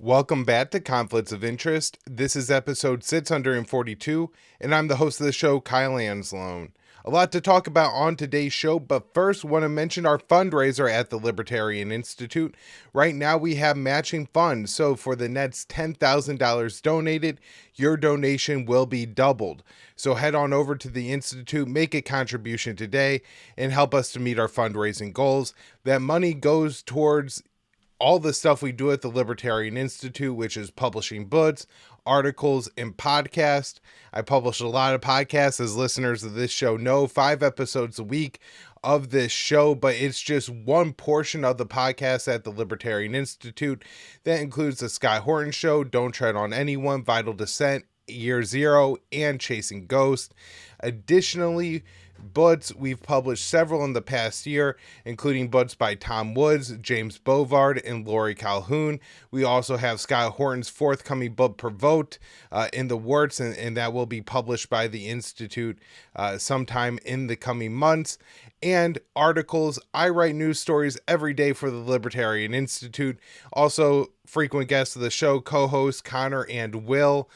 Welcome back to Conflicts of Interest. This is episode 642, and I'm the host of the show, Kyle Anzalone. A lot to talk about on today's show, but first want to mention our fundraiser at the Libertarian Institute. Right now we have matching funds, so for the next $10,000 donated, your donation will be doubled. So head on over to the Institute, make a contribution today, and help us to meet our fundraising goals. That money goes towards all the stuff we do at the Libertarian Institute, which is publishing books, articles, and podcasts. I publish a lot of podcasts, as listeners of this show know, 5 episodes a week of this show, but it's just one portion of the podcast at the Libertarian Institute. That includes the Scott Horton Show, Don't Tread on Anyone, Vital Descent, Year Zero, and Chasing Ghosts. Additionally, books, we've published several in the past year, including books by Tom Woods, James Bovard, and Lori Calhoun. We also have Scott Horton's forthcoming book, Provoked, in the works, and that will be published by the Institute sometime in the coming months. And articles. I write news stories every day for the Libertarian Institute. Also, frequent guests of the show, co-hosts Connor and Will,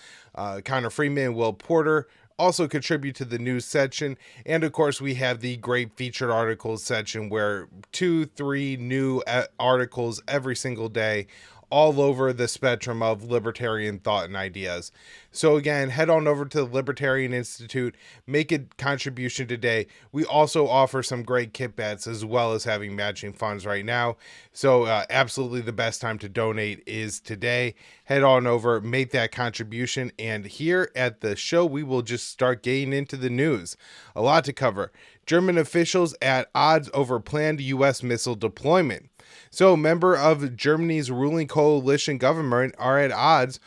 Connor Freeman and Will Porter, also contribute to the news section. And of course, we have the great featured articles section where 2-3 new articles every single day, all over the spectrum of libertarian thought and ideas. So again, head on over to the Libertarian Institute, make a contribution today. We also offer some great kickbacks as well as having matching funds right now. So absolutely the best time to donate is today. Head on over, make that contribution. And here at the show, we will just start getting into the news. A lot to cover. German officials at odds over planned U.S. missile deployment. So, member of Germany's ruling coalition government are at odds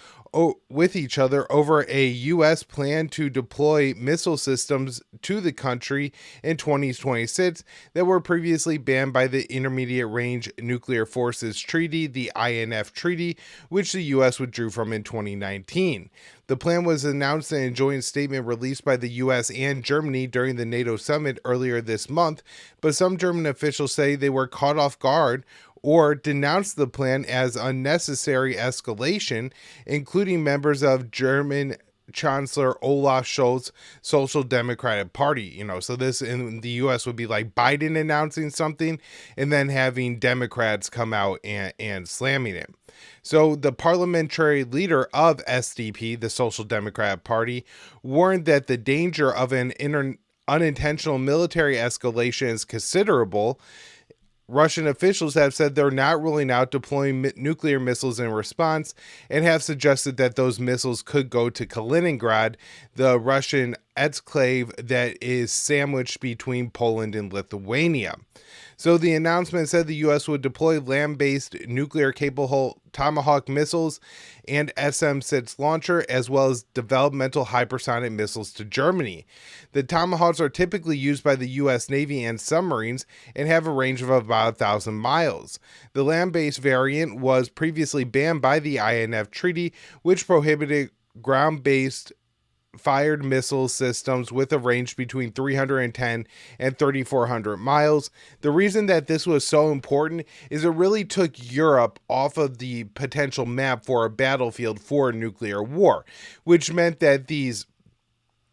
with each other over a U.S. plan to deploy missile systems to the country in 2026 that were previously banned by the Intermediate Range Nuclear Forces Treaty, the INF Treaty, which the U.S. withdrew from in 2019. The plan was announced in a joint statement released by the U.S. and Germany during the NATO summit earlier this month, but some German officials say they were caught off guard or denounced the plan as unnecessary escalation, including members of German Chancellor Olaf Scholz's Social Democratic Party. So this in the U.S. would be like Biden announcing something and then having Democrats come out and slamming it. So the parliamentary leader of SDP, the Social Democratic Party, warned that the danger of an unintentional military escalation is considerable. Russian officials have said they're not ruling out deploying nuclear missiles in response and have suggested that those missiles could go to Kaliningrad, the Russian exclave that is sandwiched between Poland and Lithuania. So the announcement said the U.S. would deploy land-based nuclear-capable Tomahawk missiles and SM-6 launcher, as well as developmental hypersonic missiles to Germany. The Tomahawks are typically used by the U.S. Navy and submarines and have a range of about 1,000 miles. The land-based variant was previously banned by the INF Treaty, which prohibited ground-based fired missile systems with a range between 310 and 3,400 miles. The reason that this was so important is it really took Europe off of the potential map for a battlefield for nuclear war, which meant that these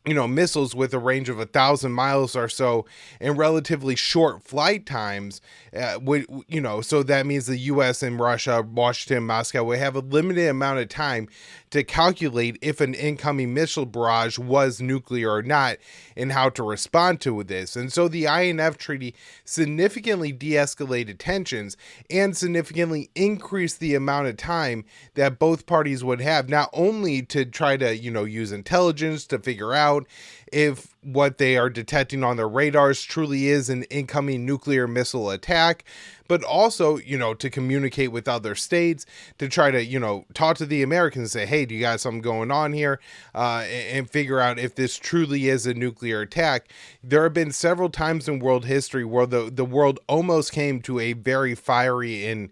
missiles with a range of 1,000 miles or so and relatively short flight times, so that means the U.S. and Russia, Washington, Moscow would have a limited amount of time to calculate if an incoming missile barrage was nuclear or not and how to respond to this. And so the INF Treaty significantly de-escalated tensions and significantly increased the amount of time that both parties would have, not only to try to, use intelligence to figure out if what they are detecting on their radars truly is an incoming nuclear missile attack, but also, to communicate with other states, to try to, talk to the Americans and say, hey, do you got something going on here? And figure out if this truly is a nuclear attack. There have been several times in world history where the world almost came to a very fiery and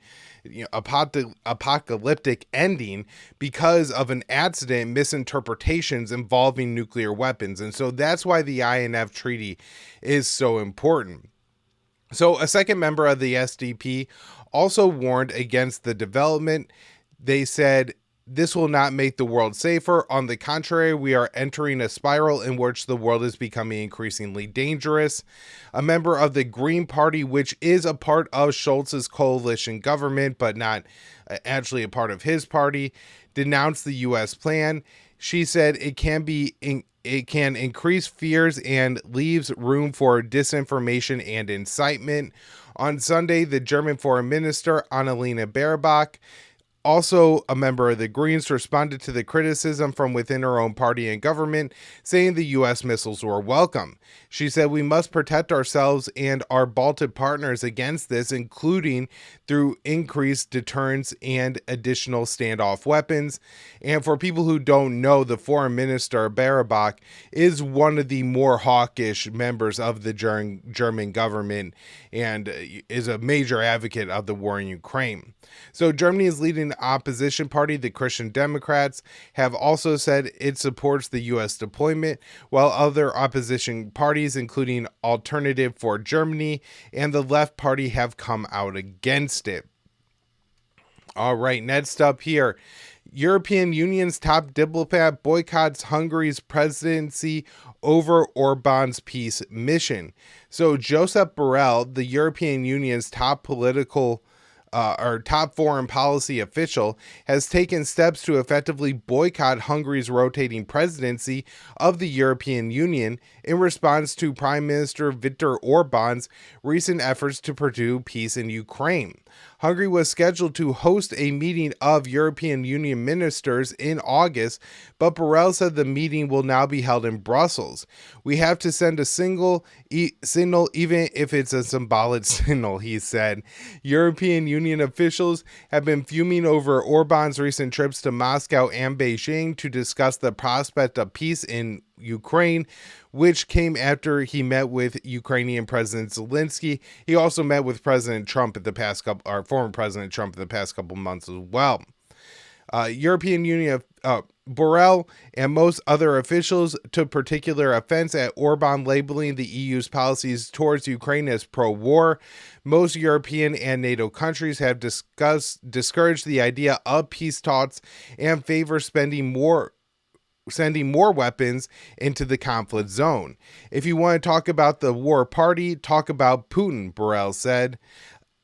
apocalyptic ending because of an accident, misinterpretations involving nuclear weapons. And so that's why the INF Treaty is so important. So a second member of the SDP also warned against the development They said, "This will not make the world safer. On the contrary, we are entering a spiral in which the world is becoming increasingly dangerous." A member of the Green Party, which is a part of Scholz's coalition government, but not actually a part of his party, denounced the U.S. plan. She said it can increase fears and leaves room for disinformation and incitement. On Sunday, the German Foreign Minister Annalena Baerbock, also a member of the Greens, responded to the criticism from within her own party and government, saying the U.S. missiles were welcome. She said, "We must protect ourselves and our Baltic partners against this, including through increased deterrence and additional standoff weapons." And for people who don't know, the foreign minister, Baerbock, is one of the more hawkish members of the German government and is a major advocate of the war in Ukraine. So Germany's leading opposition party, the Christian Democrats, have also said it supports the U.S. deployment, while other opposition parties, including Alternative for Germany and the Left Party, have come out against it. All right, next up here, European Union's top diplomat boycotts Hungary's presidency over Orban's peace mission. So Josep Borrell, the European Union's top foreign policy official, has taken steps to effectively boycott Hungary's rotating presidency of the European Union in response to Prime Minister Viktor Orban's recent efforts to pursue peace in Ukraine. Hungary was scheduled to host a meeting of European Union ministers in August, but Borrell said the meeting will now be held in Brussels. "We have to send a signal, even if it's a symbolic signal," he said. European Union officials have been fuming over Orban's recent trips to Moscow and Beijing to discuss the prospect of peace in Ukraine, which came after he met with Ukrainian President Zelensky. He also met with President Trump former President Trump in the past couple months as well. European Union Borrell and most other officials took particular offense at Orban labeling the EU's policies towards Ukraine as pro-war. Most European and NATO countries have discouraged the idea of peace talks and favor sending more weapons into the conflict zone. "If you want to talk about the war party, talk about Putin," Borrell said.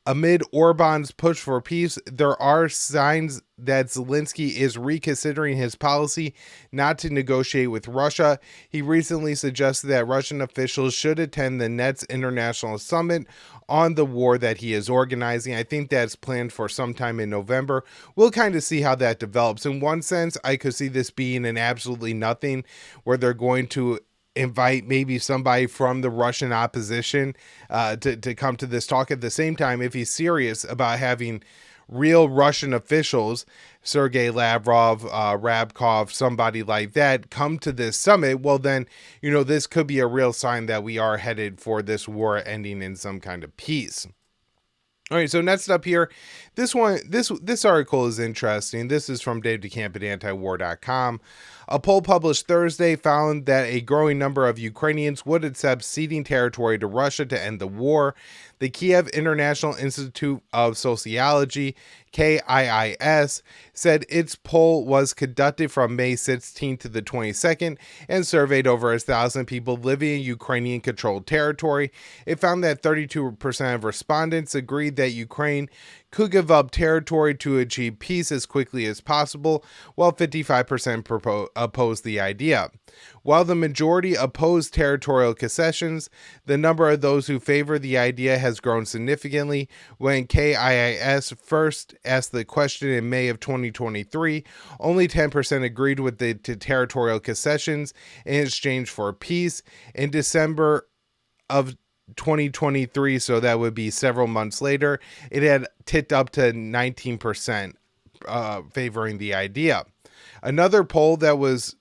Amid Orban's push for peace, there are signs that Zelensky is reconsidering his policy not to negotiate with Russia. He recently suggested that Russian officials should attend the NET's international summit on the war that he is organizing. I think that's planned for sometime in November. We'll kind of see how that develops. In one sense, I could see this being an absolutely nothing, where they're going to invite maybe somebody from the Russian opposition to come to this talk. At the same time, if he's serious about having real Russian officials, Sergei Lavrov, Rabkov, somebody like that, come to this summit, well then, this could be a real sign that we are headed for this war ending in some kind of peace. All right, so next up here, this article is interesting. This is from Dave DeCamp at antiwar.com. A poll published Thursday found that a growing number of Ukrainians would accept ceding territory to Russia to end the war. The Kiev International Institute of Sociology, KIIS, said its poll was conducted from May 16th to the 22nd and surveyed over 1,000 people living in Ukrainian-controlled territory. It found that 32% of respondents agreed that Ukraine could give up territory to achieve peace as quickly as possible, while 55% opposed the idea. While the majority opposed territorial concessions, the number of those who favor the idea has grown significantly. When KIIS first asked the question in May of 2023, only 10% agreed with the territorial concessions in exchange for peace. In December of 2023, so that would be several months later, it had ticked up to 19% favoring the idea. Another poll that was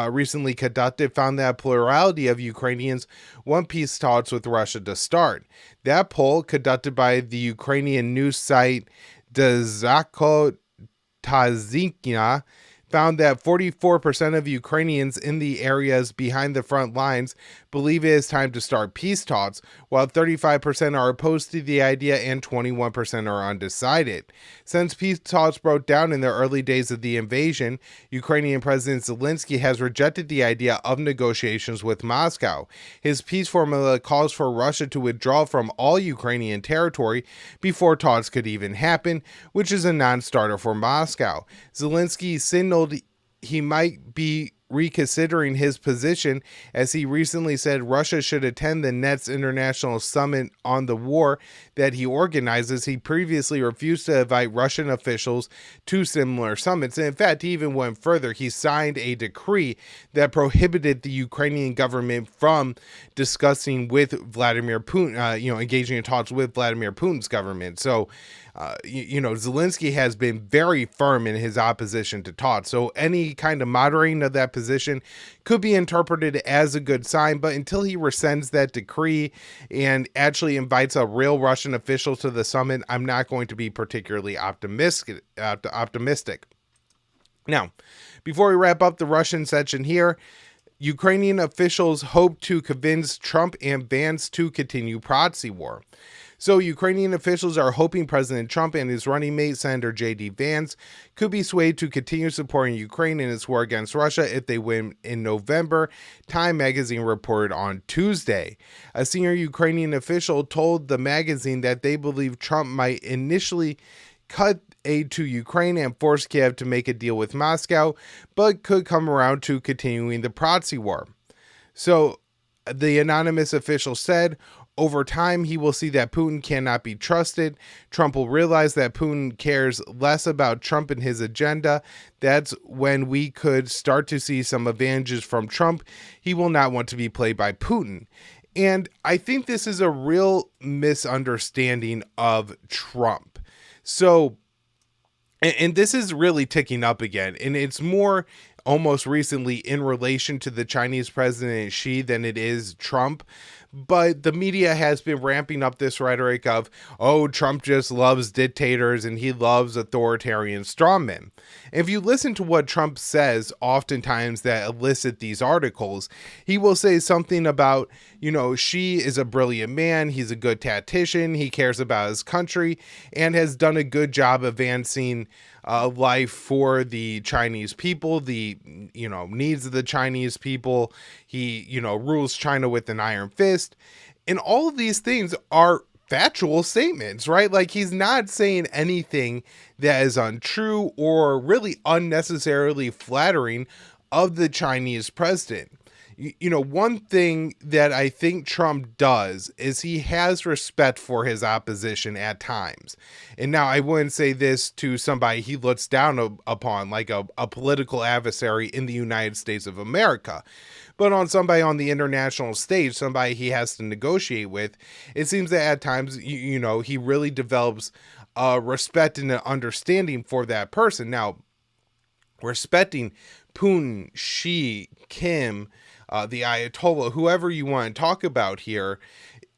recently conducted found that a plurality of Ukrainians want peace talks with Russia to start. That poll, conducted by the Ukrainian news site Dzakotazikina, found that 44% of Ukrainians in the areas behind the front lines believe it is time to start peace talks, while 35% are opposed to the idea and 21% are undecided. Since peace talks broke down in the early days of the invasion, Ukrainian President Zelensky has rejected the idea of negotiations with Moscow. His peace formula calls for Russia to withdraw from all Ukrainian territory before talks could even happen, which is a non-starter for Moscow. Zelensky signaled he might be reconsidering his position, as he recently said Russia should attend the NET's International Summit on the War that he organizes. He previously refused to invite Russian officials to similar summits. And in fact, he even went further. He signed a decree that prohibited the Ukrainian government from discussing with Vladimir Putin, engaging in talks with Vladimir Putin's government. So, Zelensky has been very firm in his opposition to talks. So any kind of moderating of that position could be interpreted as a good sign. But until he rescinds that decree and actually invites a real Russian official to the summit, I'm not going to be particularly optimistic. Now, before we wrap up the Russian section here, Ukrainian officials hope to convince Trump and Vance to continue proxy war. So Ukrainian officials are hoping President Trump and his running mate, Senator J.D. Vance, could be swayed to continue supporting Ukraine in its war against Russia if they win in November, Time magazine reported on Tuesday. A senior Ukrainian official told the magazine that they believe Trump might initially cut aid to Ukraine and force Kiev to make a deal with Moscow, but could come around to continuing the proxy war. So the anonymous official said, over time, he will see that Putin cannot be trusted. Trump will realize that Putin cares less about Trump and his agenda. That's when we could start to see some advantages from Trump. He will not want to be played by Putin. And I think this is a real misunderstanding of Trump. So, and this is really ticking up again, and it's more almost recently in relation to the Chinese President Xi than it is Trump. But the media has been ramping up this rhetoric of, oh, Trump just loves dictators and he loves authoritarian strongmen. If you listen to what Trump says oftentimes that elicit these articles, he will say something about, Xi is a brilliant man, he's a good tactician, he cares about his country, and has done a good job advancing life for the Chinese people, the, needs of the Chinese people. He, rules China with an iron fist. And all of these things are factual statements, right? Like, he's not saying anything that is untrue or really unnecessarily flattering of the Chinese president. One thing that I think Trump does is he has respect for his opposition at times. And now I wouldn't say this to somebody he looks down upon, like a political adversary in the United States of America. But on somebody on the international stage, somebody he has to negotiate with, it seems that at times, he really develops respect and an understanding for that person. Now, respecting Putin, Xi, Kim, the Ayatollah, whoever you want to talk about here,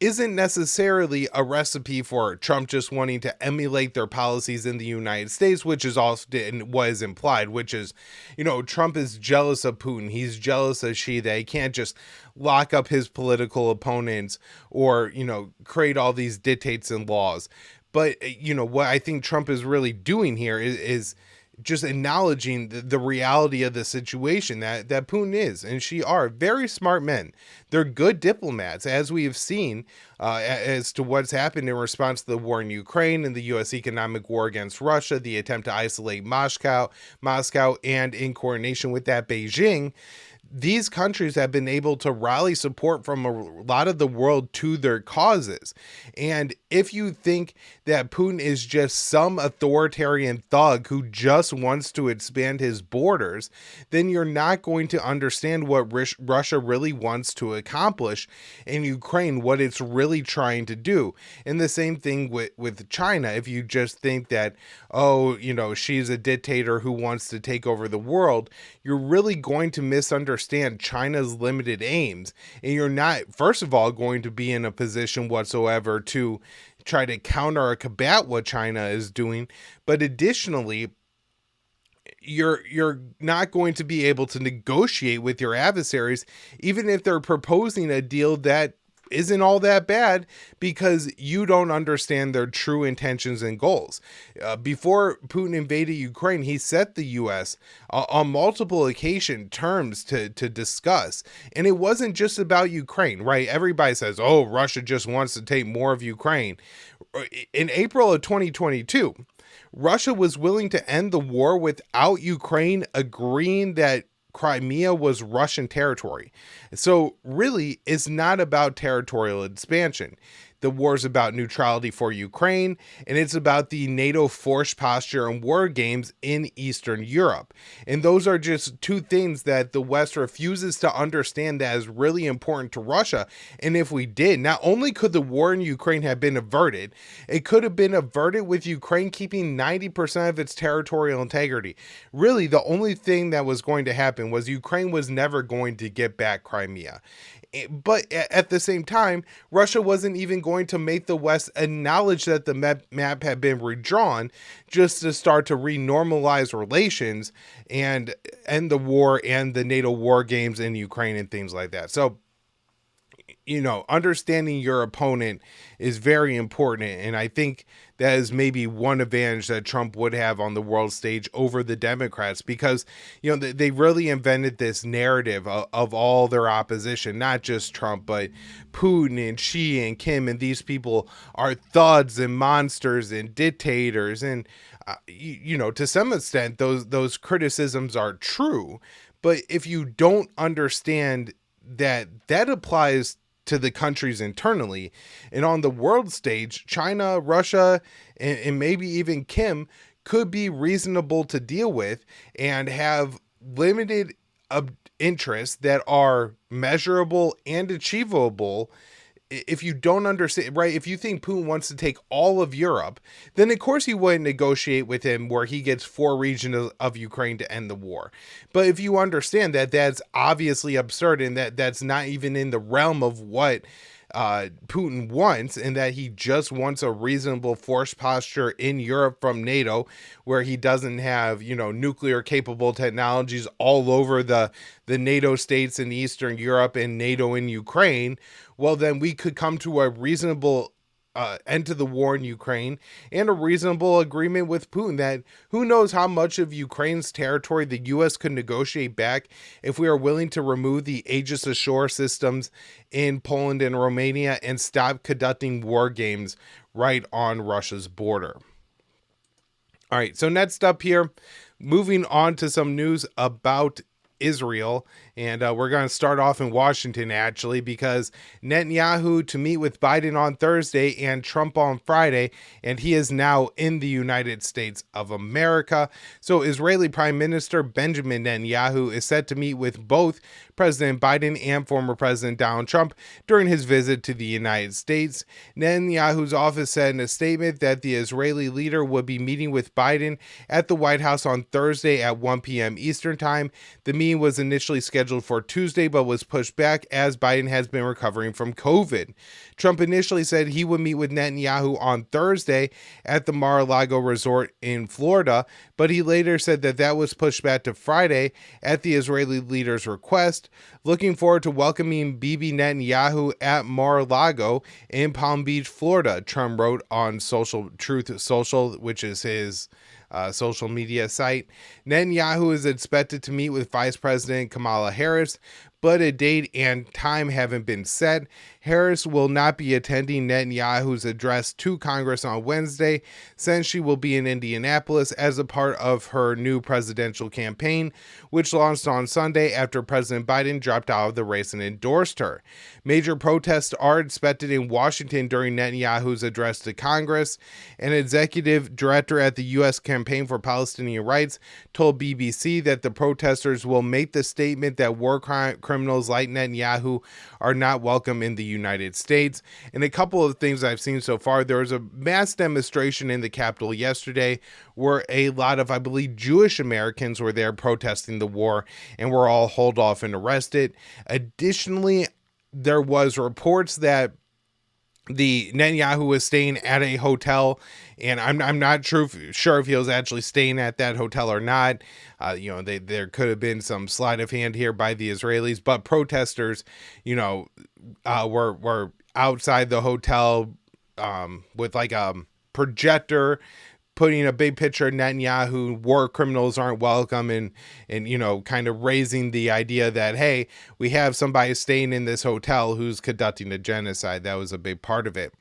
isn't necessarily a recipe for Trump just wanting to emulate their policies in the United States, which is often what is implied, which is, Trump is jealous of Putin. He's jealous of Xi, that he can't just lock up his political opponents or, create all these dictates and laws. But, what I think Trump is really doing here is just acknowledging the reality of the situation that Putin is and Xi are very smart men. They're good diplomats, as we have seen as to what's happened in response to the war in Ukraine and the U.S. economic war against Russia, the attempt to isolate Moscow, and in coordination with that, Beijing. These countries have been able to rally support from a lot of the world to their causes. And if you think that Putin is just some authoritarian thug who just wants to expand his borders, then you're not going to understand what Russia really wants to accomplish in Ukraine, what it's really trying to do. And the same thing with China. If you just think that, she's a dictator who wants to take over the world, you're really going to misunderstand China's limited aims, and you're not, first of all, going to be in a position whatsoever to try to counter or combat what China is doing. But additionally, you're not going to be able to negotiate with your adversaries, even if they're proposing a deal that isn't all that bad, because you don't understand their true intentions and goals. Before Putin invaded Ukraine, he set the U.S. On multiple occasion terms to discuss. And it wasn't just about Ukraine, right? Everybody says, oh, Russia just wants to take more of Ukraine. In April of 2022, Russia was willing to end the war without Ukraine agreeing that Crimea was Russian territory. So really, it's not about territorial expansion. The war is about neutrality for Ukraine, and it's about the NATO force posture and war games in Eastern Europe. And those are just two things that the West refuses to understand that is really important to Russia. And if we did, not only could the war in Ukraine have been averted, it could have been averted with Ukraine keeping 90% of its territorial integrity. Really, the only thing that was going to happen was Ukraine was never going to get back Crimea. But at the same time, Russia wasn't even going to make the West acknowledge that the map had been redrawn, just to start to renormalize relations and end the war and the NATO war games in Ukraine and things like that. So, understanding your opponent is very important. And I think that is maybe one advantage that Trump would have on the world stage over the Democrats, because, they really invented this narrative of all their opposition, not just Trump, but Putin and Xi and Kim. And these people are thugs and monsters and dictators. And, to some extent, those criticisms are true. But if you don't understand that applies to the countries internally, and on the world stage, China, Russia, and maybe even Kim could be reasonable to deal with and have limited interests that are measurable and achievable. If you don't understand, right, if you think Putin wants to take all of Europe, then of course he wouldn't negotiate with him where he gets 4 regions of Ukraine to end the war. But if you understand that that's obviously absurd, and that's not even in the realm of what Putin wants, and that he just wants a reasonable force posture in Europe from NATO, where he doesn't have, nuclear capable technologies all over the NATO states in Eastern Europe and NATO in Ukraine, well, then we could come to a reasonable end to the war in Ukraine and a reasonable agreement with Putin that who knows how much of Ukraine's territory the U.S. could negotiate back if we are willing to remove the Aegis Ashore systems in Poland and Romania and stop conducting war games right on Russia's border. All right, so next up here, moving on to some news about Israel, and we're going to start off in Washington, actually, because Netanyahu to meet with Biden on Thursday and Trump on Friday, and he is now in the United States of America. So Israeli Prime Minister Benjamin Netanyahu is set to meet with both President Biden and former President Donald Trump during his visit to the United States. Netanyahu's office said in a statement that the Israeli leader would be meeting with Biden at the White House on Thursday at 1 p.m. Eastern Time. The meeting was initially scheduled for Tuesday, but was pushed back as Biden has been recovering from COVID. Trump initially said he would meet with Netanyahu on Thursday at the Mar-a-Lago resort in Florida, but he later said that was pushed back to Friday at the Israeli leader's request. Looking forward to welcoming Bibi Netanyahu at Mar-a-Lago in Palm Beach, Florida, Trump wrote on Truth Social, which is his social media site. Netanyahu is expected to meet with Vice President Kamala Harris, but a date and time haven't been set. Harris will not be attending Netanyahu's address to Congress on Wednesday, since she will be in Indianapolis as a part of her new presidential campaign, which launched on Sunday after President Biden dropped out of the race and endorsed her. Major protests are expected in Washington during Netanyahu's address to Congress. An executive director at the U.S. Campaign for Palestinian Rights told BBC that the protesters will make the statement that war criminals like Netanyahu are not welcome in the United States. And a couple of things I've seen so far, there was a mass demonstration in the Capitol yesterday where a lot of, I believe, Jewish Americans were there protesting the war and were all hauled off and arrested. Additionally, there was reports that the Netanyahu was staying at a hotel, and I'm not sure if he was actually staying at that hotel or not. There could have been some sleight of hand here by the Israelis, but protesters, were outside the hotel with like a projector, putting a big picture of Netanyahu, war criminals aren't welcome, and kind of raising the idea that, hey, we have somebody staying in this hotel who's conducting a genocide. That was a big part of it.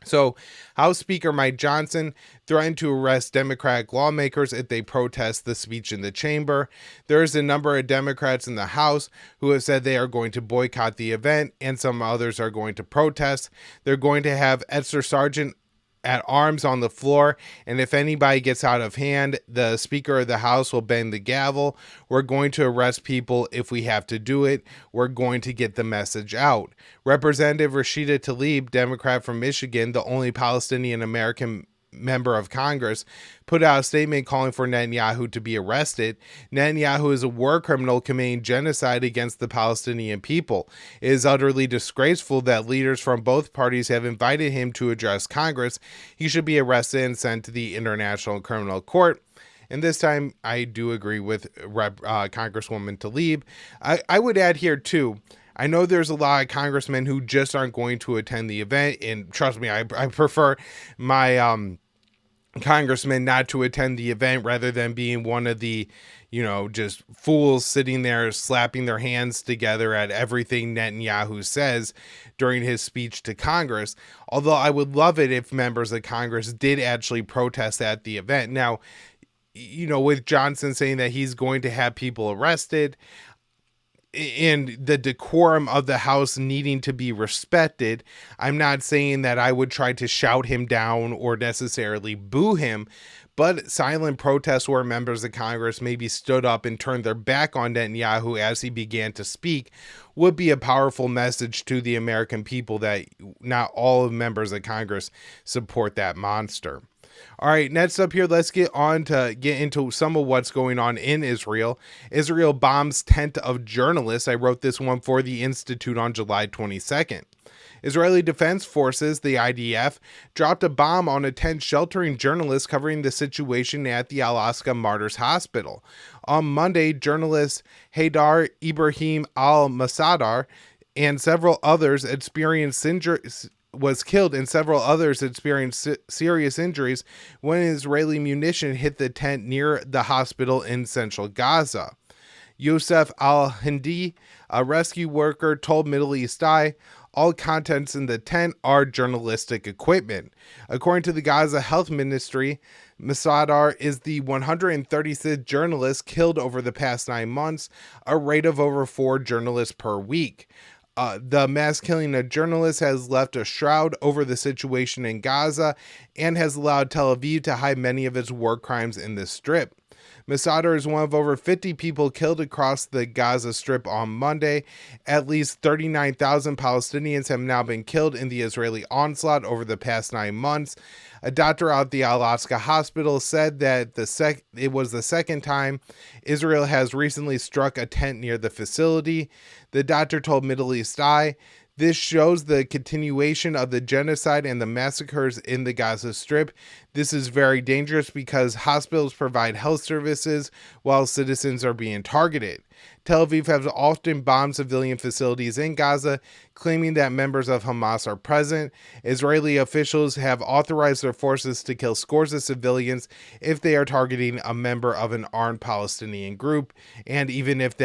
So, House Speaker Mike Johnson threatened to arrest Democratic lawmakers if they protest the speech in the chamber. There is a number of Democrats in the House who have said they are going to boycott the event, and some others are going to protest. They're going to have Esther Sargent at arms on the floor, and if anybody gets out of hand, the Speaker of the House will bang the gavel. We're going to arrest people if we have to do it. We're going to get the message out. Representative Rashida Tlaib, Democrat from Michigan, the only Palestinian American member of Congress, put out a statement calling for Netanyahu to be arrested. Netanyahu is a war criminal committing genocide against the Palestinian people. It is utterly disgraceful that leaders from both parties have invited him to address Congress. He should be arrested and sent to the International Criminal Court. And this time, I do agree with Congresswoman Tlaib. I would add here, too, I know there's a lot of congressmen who just aren't going to attend the event, and trust me, I prefer my congressman not to attend the event rather than being one of the, just fools sitting there slapping their hands together at everything Netanyahu says during his speech to Congress. Although I would love it if members of Congress did actually protest at the event. Now, with Johnson saying that he's going to have people arrested, and the decorum of the House needing to be respected, I'm not saying that I would try to shout him down or necessarily boo him, but silent protests where members of Congress maybe stood up and turned their back on Netanyahu as he began to speak would be a powerful message to the American people that not all of members of Congress support that monster. All right, next up here, let's get into some of what's going on in Israel. Israel bombs tent of journalists. I wrote this one for the Institute on July 22nd. Israeli Defense Forces, the IDF, dropped a bomb on a tent sheltering journalists covering the situation at the Al-Aqsa Martyrs Hospital. On Monday, journalist Haydar Ibrahim al-Masadar and several others was killed, and several others experienced serious injuries when Israeli munition hit the tent near the hospital in central Gaza. Youssef al-Hindi, a rescue worker, told Middle East Eye, all contents in the tent are journalistic equipment. According to the Gaza Health Ministry, Masadar is the 136th journalist killed over the past 9 months, a rate of over 4 journalists per week. The mass killing of journalists has left a shroud over the situation in Gaza and has allowed Tel Aviv to hide many of its war crimes in the Strip. Masadar is one of over 50 people killed across the Gaza Strip on Monday. At least 39,000 Palestinians have now been killed in the Israeli onslaught over the past 9 months. A doctor at the Al-Aqsa hospital said that it was the second time Israel has recently struck a tent near the facility. The doctor told Middle East Eye, this shows the continuation of the genocide and the massacres in the Gaza Strip. This is very dangerous because hospitals provide health services while citizens are being targeted. Tel Aviv has often bombed civilian facilities in Gaza, claiming that members of Hamas are present. Israeli officials have authorized their forces to kill scores of civilians if they are targeting a member of an armed Palestinian group, and even if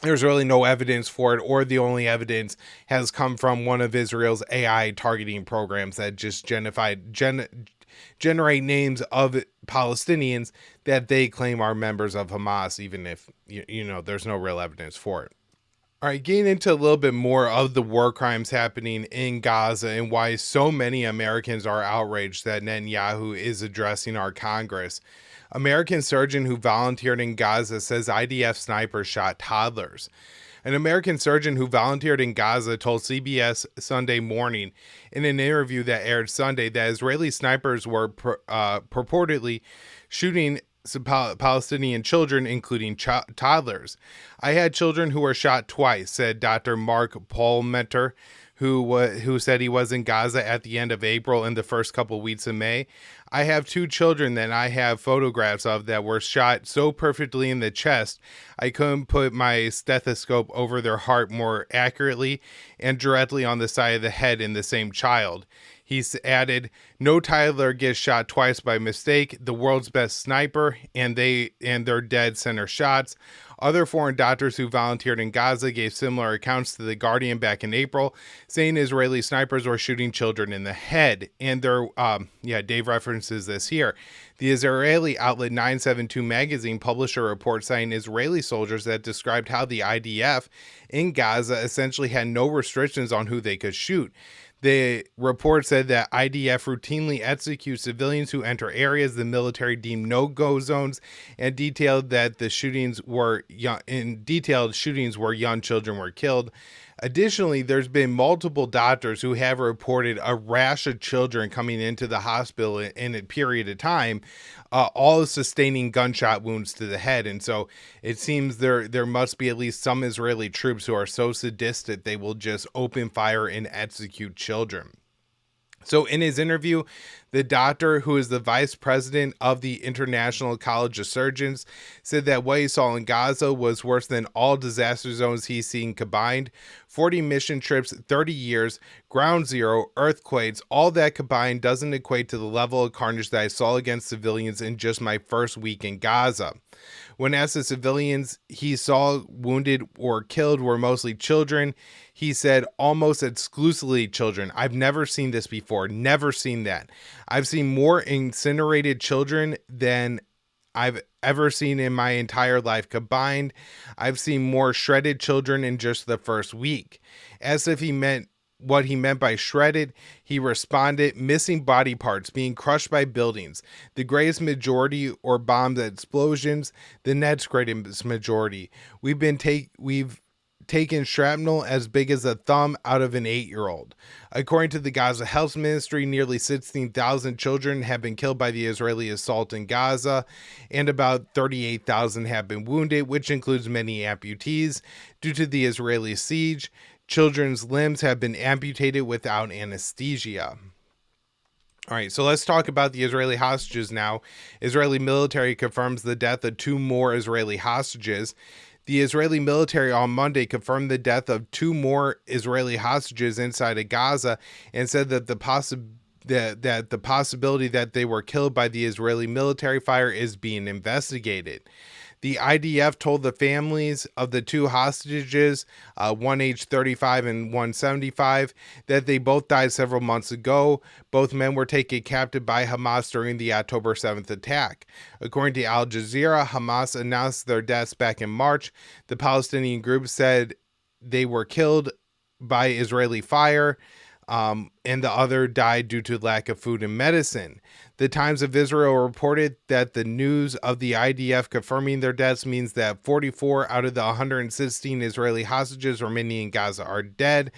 there's really no evidence for it, or the only evidence has come from one of Israel's AI targeting programs that just generate names of Palestinians that they claim are members of Hamas, even if there's no real evidence for it. All right, getting into a little bit more of the war crimes happening in Gaza and why so many Americans are outraged that Netanyahu is addressing our Congress. American surgeon who volunteered in Gaza says IDF snipers shot toddlers. An American surgeon who volunteered in Gaza told CBS Sunday Morning in an interview that aired Sunday that Israeli snipers were purportedly shooting some Palestinian children, including toddlers. I had children who were shot twice, said Dr. Mark Palmenter, who said he was in Gaza at the end of April and the first couple weeks of May. I have two children that I have photographs of that were shot so perfectly in the chest, I couldn't put my stethoscope over their heart more accurately, and directly on the side of the head in the same child. He's added, no toddler gets shot twice by mistake. The world's best sniper, and their dead center shots. Other foreign doctors who volunteered in Gaza gave similar accounts to The Guardian back in April, saying Israeli snipers were shooting children in the head. And Dave references this here. The Israeli outlet 972 magazine published a report citing Israeli soldiers that described how the IDF in Gaza essentially had no restrictions on who they could shoot. The report said that IDF routinely executes civilians who enter areas the military deemed no-go zones, and detailed that the shootings were young children were killed. Additionally, there's been multiple doctors who have reported a rash of children coming into the hospital in a period of time, all sustaining gunshot wounds to the head. And so it seems there must be at least some Israeli troops who are so sadistic they will just open fire and execute children. So in his interview, the doctor, who is the vice president of the International College of Surgeons, said that what he saw in Gaza was worse than all disaster zones he's seen combined. 40 mission trips, 30 years, ground zero, earthquakes, all that combined doesn't equate to the level of carnage that I saw against civilians in just my first week in Gaza. When asked the civilians he saw wounded or killed were mostly children, he said almost exclusively children. I've never seen this before. Never seen that. I've seen more incinerated children than I've ever seen in my entire life combined. I've seen more shredded children in just the first week. As if he meant what he meant by shredded, he responded, missing body parts, being crushed by buildings. The greatest majority or bombs explosions, the next greatest majority. We've taken shrapnel as big as a thumb out of an 8-year-old. According to the Gaza Health Ministry, nearly 16,000 children have been killed by the Israeli assault in Gaza, and about 38,000 have been wounded, which includes many amputees. Due to the Israeli siege, children's limbs have been amputated without anesthesia. All right, so let's talk about the Israeli hostages now. Israeli military confirms the death of 2 more Israeli hostages. The Israeli military on Monday confirmed the death of 2 more Israeli hostages inside of Gaza, and said that the possibility that they were killed by the Israeli military fire is being investigated. The IDF told the families of the 2 hostages, one age 35 and one 75, that they both died several months ago. Both men were taken captive by Hamas during the October 7th attack. According to Al Jazeera, Hamas announced their deaths back in March. The Palestinian group said they were killed by Israeli fire, and the other died due to lack of food and medicine. The Times of Israel reported that the news of the IDF confirming their deaths means that 44 out of the 116 Israeli hostages remaining in Gaza are dead.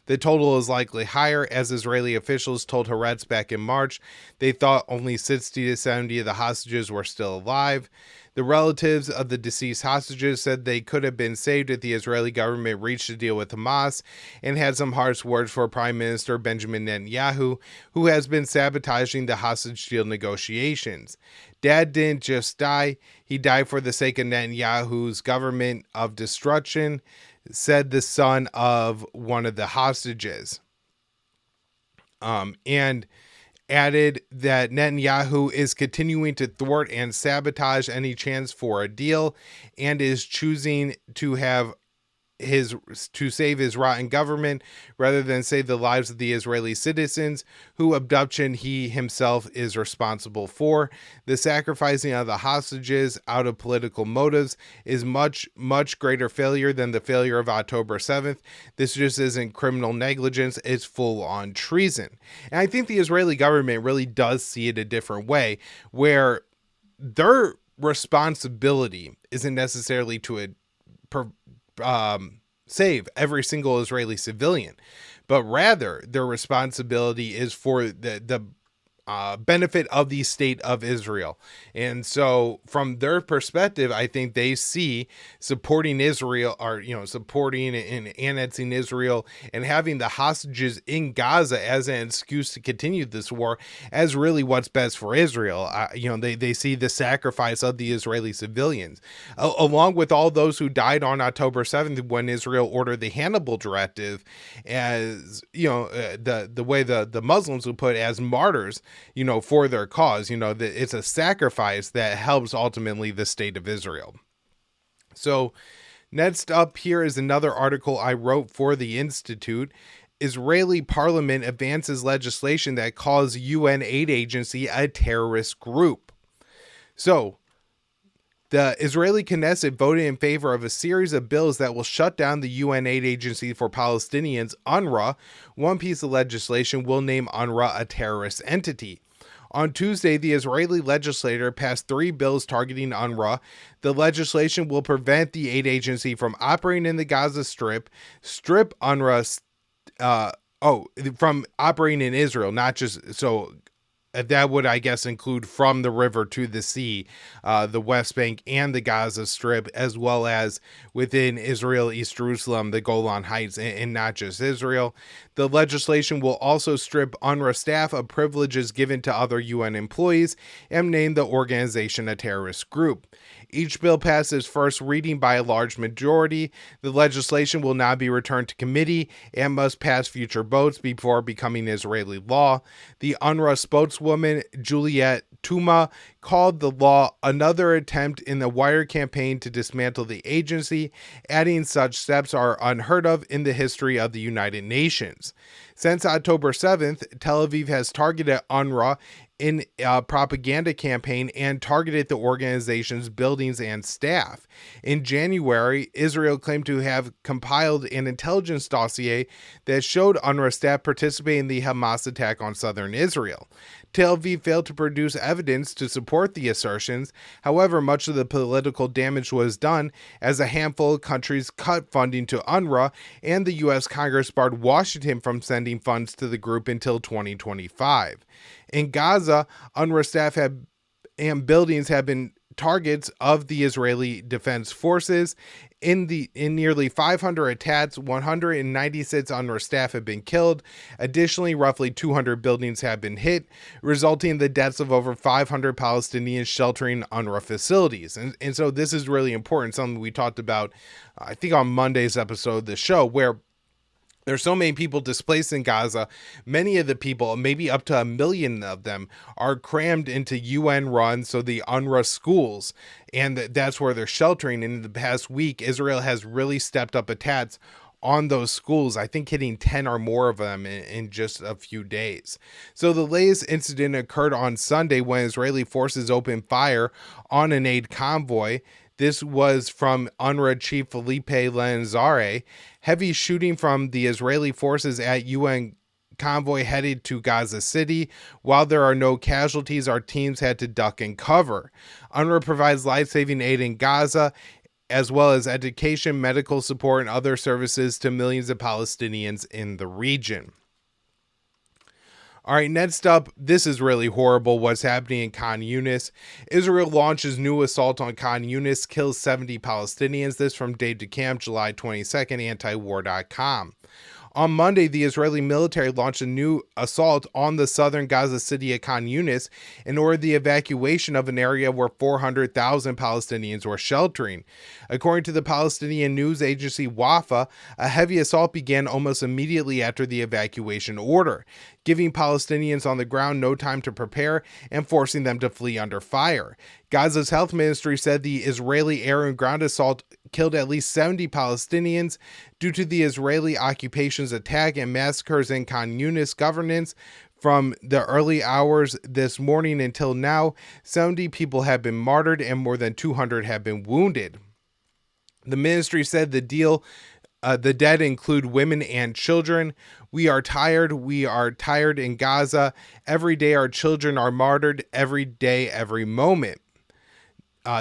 The total is likely higher, as Israeli officials told Haaretz back in March they thought only 60 to 70 of the hostages were still alive. The relatives of the deceased hostages said they could have been saved if the Israeli government reached a deal with Hamas, and had some harsh words for Prime Minister Benjamin Netanyahu, who has been sabotaging the hostage deal negotiations. Dad didn't just die, he died for the sake of Netanyahu's government of destruction, said the son of one of the hostages. And added that Netanyahu is continuing to thwart and sabotage any chance for a deal, and is choosing to save his rotten government rather than save the lives of the Israeli citizens whose abduction he himself is responsible for. The sacrificing of the hostages out of political motives is much, much greater failure than the failure of October 7th. This just isn't criminal negligence, it's full-on treason. And I think the Israeli government really does see it a different way, where their responsibility isn't necessarily to save every single Israeli civilian, but rather their responsibility is for the benefit of the state of Israel. And so from their perspective, I think they see supporting Israel, or, supporting and annexing Israel and having the hostages in Gaza as an excuse to continue this war as really what's best for Israel. They see the sacrifice of the Israeli civilians, along with all those who died on October 7th when Israel ordered the Hannibal Directive, as, the way the Muslims would put it, as martyrs, for their cause. It's a sacrifice that helps ultimately the state of Israel. So next up here is another article I wrote for the Institute. Israeli parliament advances legislation that calls UN aid agency a terrorist group. So the Israeli Knesset voted in favor of a series of bills that will shut down the UN aid agency for Palestinians, UNRWA. One piece of legislation will name UNRWA a terrorist entity. On Tuesday, the Israeli legislature passed 3 bills targeting UNRWA. The legislation will prevent the aid agency from operating in the Gaza Strip UNRWA from operating in Israel, not just so. That would, I guess, include from the river to the sea, the West Bank and the Gaza Strip, as well as within Israel, East Jerusalem, the Golan Heights, and not just Israel. The legislation will also strip UNRWA staff of privileges given to other UN employees and name the organization a terrorist group. Each bill passes first reading by a large majority. The legislation will now be returned to committee and must pass future votes before becoming Israeli law. The UNRWA spokeswoman, Juliet Tuma, called the law another attempt in the wire campaign to dismantle the agency, adding such steps are unheard of in the history of the United Nations. Since October 7th, Tel Aviv has targeted UNRWA in a propaganda campaign and targeted the organization's buildings and staff. In January, Israel claimed to have compiled an intelligence dossier that showed UNRWA staff participating in the Hamas attack on southern Israel. Tel Aviv failed to produce evidence to support the assertions. However, much of the political damage was done as a handful of countries cut funding to UNRWA, and the U.S. Congress barred Washington from sending funds to the group until 2025. In Gaza, UNRWA staff and buildings have been targets of the Israeli Defense Forces. In nearly 500 attacks, 196 UNRWA staff have been killed. Additionally, roughly 200 buildings have been hit, resulting in the deaths of over 500 Palestinians sheltering UNRWA facilities. And so this is really important, something we talked about, I think, on Monday's episode of the show, where there's so many people displaced in Gaza. Many of the people, maybe up to 1 million of them, are crammed into UN-run, so the UNRWA schools, and that's where they're sheltering. And in the past week, Israel has really stepped up attacks on those schools, I think hitting 10 or more of them in just a few days. So the latest incident occurred on Sunday when Israeli forces opened fire on an aid convoy. This was from UNRWA Chief Felipe Lanzare. Heavy shooting from the Israeli forces at UN convoy headed to Gaza City. While there are no casualties, our teams had to duck and cover. UNRWA provides life-saving aid in Gaza, as well as education, medical support, and other services to millions of Palestinians in the region. All right, next up, this is really horrible what's happening in Khan Yunis. Israel launches new assault on Khan Yunis, kills 70 Palestinians. This from Dave DeCamp, July 22nd, antiwar.com. On Monday, the Israeli military launched a new assault on the southern Gaza city of Khan Yunis and ordered the evacuation of an area where 400,000 Palestinians were sheltering. According to the Palestinian news agency Wafa, a heavy assault began almost immediately after the evacuation order, giving Palestinians on the ground no time to prepare and forcing them to flee under fire. Gaza's health ministry said the Israeli air and ground assault killed at least 70 Palestinians due to the Israeli occupation's attack and massacres in Khan Yunis governance. From the early hours this morning until now, 70 people have been martyred and more than 200 have been wounded. The ministry said the dead include women and children. We are tired in Gaza. Every day our children are martyred, every day, every moment.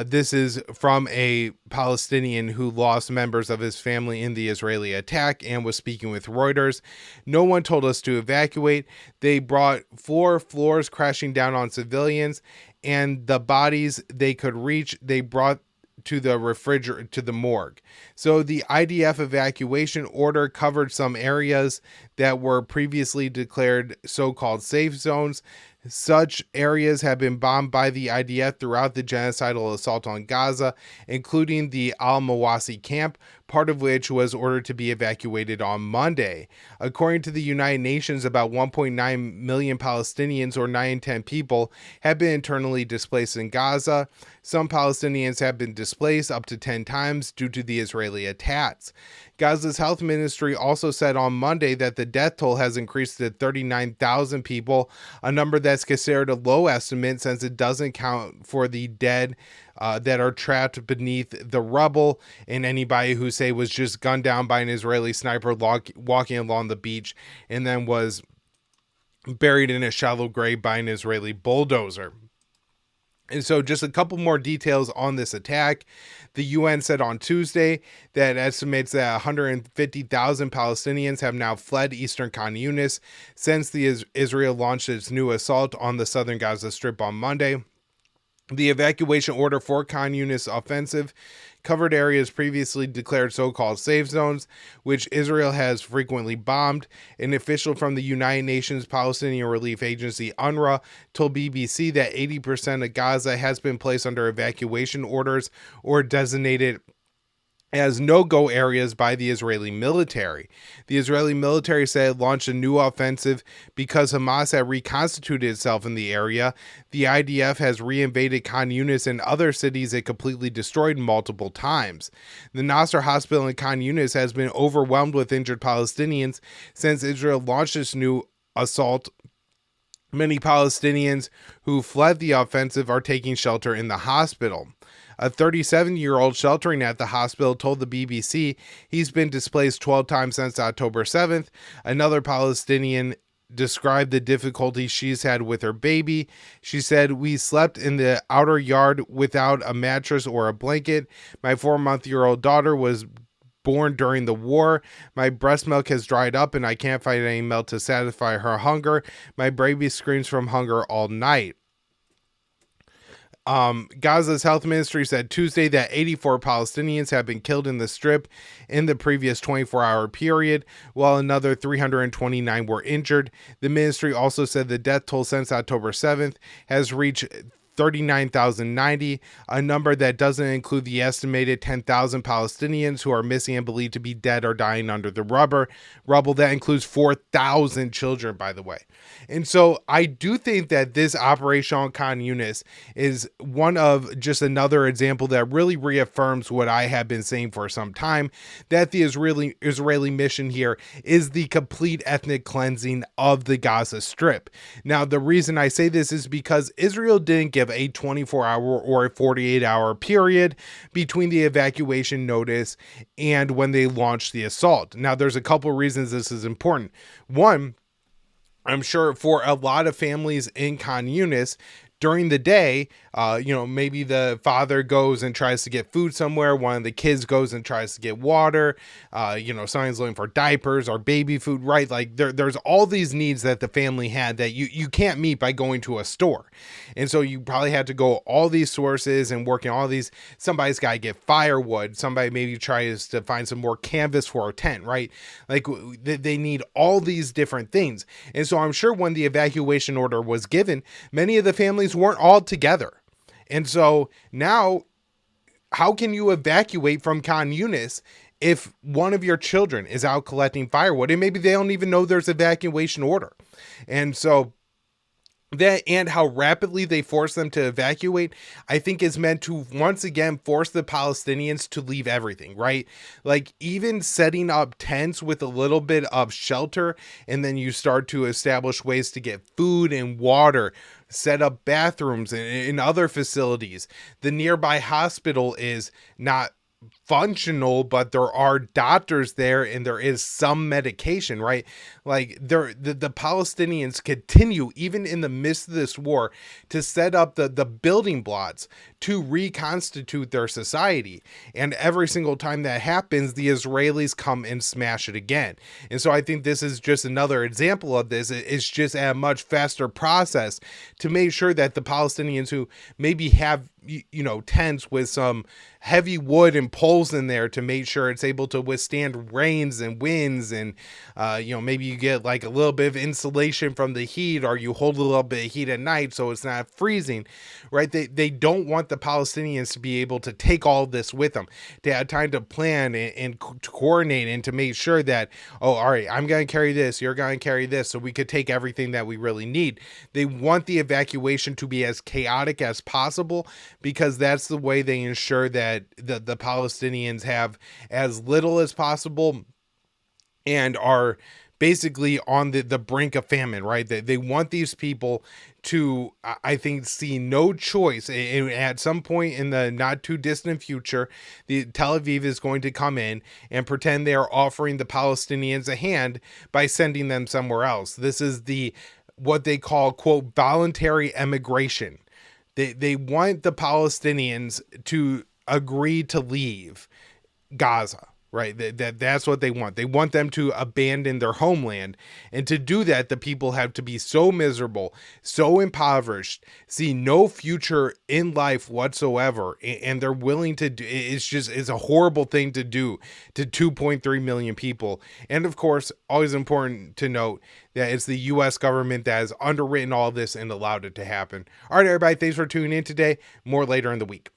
This is from a Palestinian who lost members of his family in the Israeli attack and was speaking with Reuters. No one told us to evacuate. They brought 4 floors crashing down on civilians, and the bodies they could reach, they brought to the to the morgue. So the IDF evacuation order covered some areas that were previously declared so-called safe zones. Such areas have been bombed by the IDF throughout the genocidal assault on Gaza, including the Al-Mawasi camp, part of which was ordered to be evacuated on Monday. According to the United Nations, about 1.9 million Palestinians, or 9 in 10 people, have been internally displaced in Gaza. Some Palestinians have been displaced up to 10 times due to the Israeli attacks. Gaza's health ministry also said on Monday that the death toll has increased to 39,000 people, a number that's considered a low estimate since it doesn't count for the dead that are trapped beneath the rubble and anybody who, say, was just gunned down by an Israeli sniper walking along the beach and then was buried in a shallow grave by an Israeli bulldozer. And so just a couple more details on this attack. The UN said on Tuesday that it estimates that 150,000 Palestinians have now fled eastern Khan Yunis since Israel launched its new assault on the southern Gaza Strip on Monday. The evacuation order for Khan Yunis offensive covered areas previously declared so-called safe zones, which Israel has frequently bombed. An official from the United Nations Palestinian Relief Agency, UNRWA, told BBC that 80% of Gaza has been placed under evacuation orders or designated as no-go areas by the Israeli military. The Israeli military said it launched a new offensive because Hamas had reconstituted itself in the area. The IDF has reinvaded Khan Yunis and other cities it completely destroyed multiple times. The Nasser hospital in Khan Yunis has been overwhelmed with injured Palestinians since Israel launched this new assault. Many Palestinians who fled the offensive are taking shelter in the hospital. A 37-year-old sheltering at the hospital told the BBC he's been displaced 12 times since October 7th. Another Palestinian described the difficulties she's had with her baby. She said, "We slept in the outer yard without a mattress or a blanket. My 4-month-old daughter was born during the war. My breast milk has dried up and I can't find any milk to satisfy her hunger. My baby screams from hunger all night." Gaza's health ministry said Tuesday that 84 Palestinians have been killed in the strip in the previous 24-hour period, while another 329 were injured. The ministry also said the death toll since October 7th has reached 39,090, a number that doesn't include the estimated 10,000 Palestinians who are missing and believed to be dead or dying under the rubble. That includes 4,000 children, by the way. And so I do think that this operation on Khan Yunis is one of just another example that really reaffirms what I have been saying for some time, that the Israeli mission here is the complete ethnic cleansing of the Gaza Strip. Now, the reason I say this is because Israel didn't give a 24-hour or a 48-hour period between the evacuation notice and when they launched the assault. Now, there's a couple reasons this is important. One, I'm sure for a lot of families in Khan Yunis, during the day, maybe the father goes and tries to get food somewhere. One of the kids goes and tries to get water. Someone's looking for diapers or baby food, right? Like there's all these needs that the family had that you can't meet by going to a store. And so you probably had to go all these sources and working all these. Somebody's got to get firewood. Somebody maybe tries to find some more canvas for a tent, right? Like they need all these different things. And so I'm sure when the evacuation order was given, many of the families weren't all together. And so now, how can you evacuate from Khan Yunis if one of your children is out collecting firewood and maybe they don't even know there's evacuation order? And so that, and how rapidly they force them to evacuate, I think is meant to once again force the Palestinians to leave everything, right? Like even setting up tents with a little bit of shelter, and then you start to establish ways to get food and water, set up bathrooms in other facilities. The nearby hospital is not functional, but there are doctors there and there is some medication, right? Like the Palestinians continue, even in the midst of this war, to set up the building blocks to reconstitute their society. And every single time that happens, the Israelis come and smash it again. And so I think this is just another example of this. It's just a much faster process to make sure that the Palestinians who maybe have, tents with some heavy wood and poles in there to make sure it's able to withstand rains and winds, and maybe you get like a little bit of insulation from the heat, or you hold a little bit of heat at night so it's not freezing, right? They don't want the Palestinians to be able to take all this with them, to have time to plan and to coordinate, and to make sure that, oh, all right, I'm going to carry this, you're going to carry this, so we could take everything that we really need. They want the evacuation to be as chaotic as possible, because that's the way they ensure that the Palestinians have as little as possible and are basically on the brink of famine, right? They want these people to, I think, see no choice. At some point in the not too distant future, the Tel Aviv is going to come in and pretend they are offering the Palestinians a hand by sending them somewhere else. This is what they call, quote, voluntary emigration. They want the Palestinians to agree to leave Gaza, right? That's what they want. They want them to abandon their homeland. And to do that, the people have to be so miserable, so impoverished, see no future in life whatsoever. And they're willing to do, it's a horrible thing to do to 2.3 million people. And of course, always important to note that it's the U.S. government that has underwritten all this and allowed it to happen. All right, everybody, thanks for tuning in today. More later in the week.